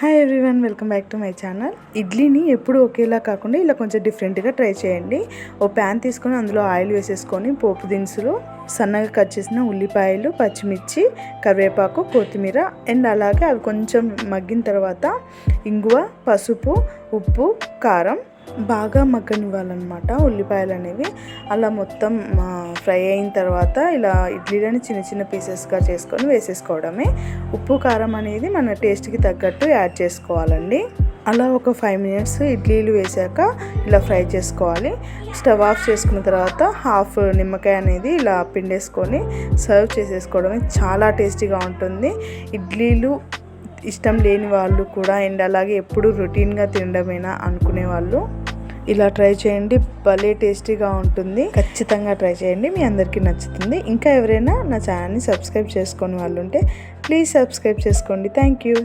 Hi everyone, welcome back to my channel. ఇడ్లీని ఎప్పుడు ఒకేలా కాకుండా ఇలా కొంచెం డిఫరెంట్గా ట్రై చేయండి. ఓ ప్యాన్ తీసుకొని అందులో ఆయిల్ వేసేసుకొని పోపు దినుసులు, సన్నగా కట్ చేసిన ఉల్లిపాయలు, పచ్చిమిర్చి, కరివేపాకు, కొత్తిమీర అండ్ అలాగే అవి కొంచెం మగ్గిన తర్వాత ఇంగువ, పసుపు, ఉప్పు, కారం బాగా మగ్గనివ్వాలన్నమాట. ఉల్లిపాయలు అనేవి అలా మొత్తం ఫ్రై అయిన తర్వాత ఇలా ఇడ్లీలని చిన్న చిన్న పీసెస్గా చేసుకొని వేసేసుకోవడమే. ఉప్పు కారం అనేది మన టేస్ట్కి తగ్గట్టు యాడ్ చేసుకోవాలండి. అలా ఒక 5 మినిట్స్ ఇడ్లీలు వేసాక ఇలా ఫ్రై చేసుకోవాలి. స్టవ్ ఆఫ్ చేసుకున్న తర్వాత హాఫ్ నిమ్మకాయ అనేది ఇలా పిండేసుకొని సర్వ్ చేసేసుకోవడమే. చాలా టేస్టీగా ఉంటుంది. ఇడ్లీలు ఇష్టం లేని వాళ్ళు కూడా అండ్ అలాగే ఎప్పుడు రొటీన్గా తినడమేనా అనుకునే వాళ్ళు ఇలా ట్రై చేయండి. భలే టేస్టీగా ఉంటుంది. ఖచ్చితంగా ట్రై చేయండి, మీ అందరికీ నచ్చుతుంది. ఇంకా ఎవరైనా నా ఛానల్ని సబ్స్క్రైబ్ చేసుకొని వాళ్ళు ఉంటే ప్లీజ్ సబ్స్క్రైబ్ చేసుకోండి. Thank you.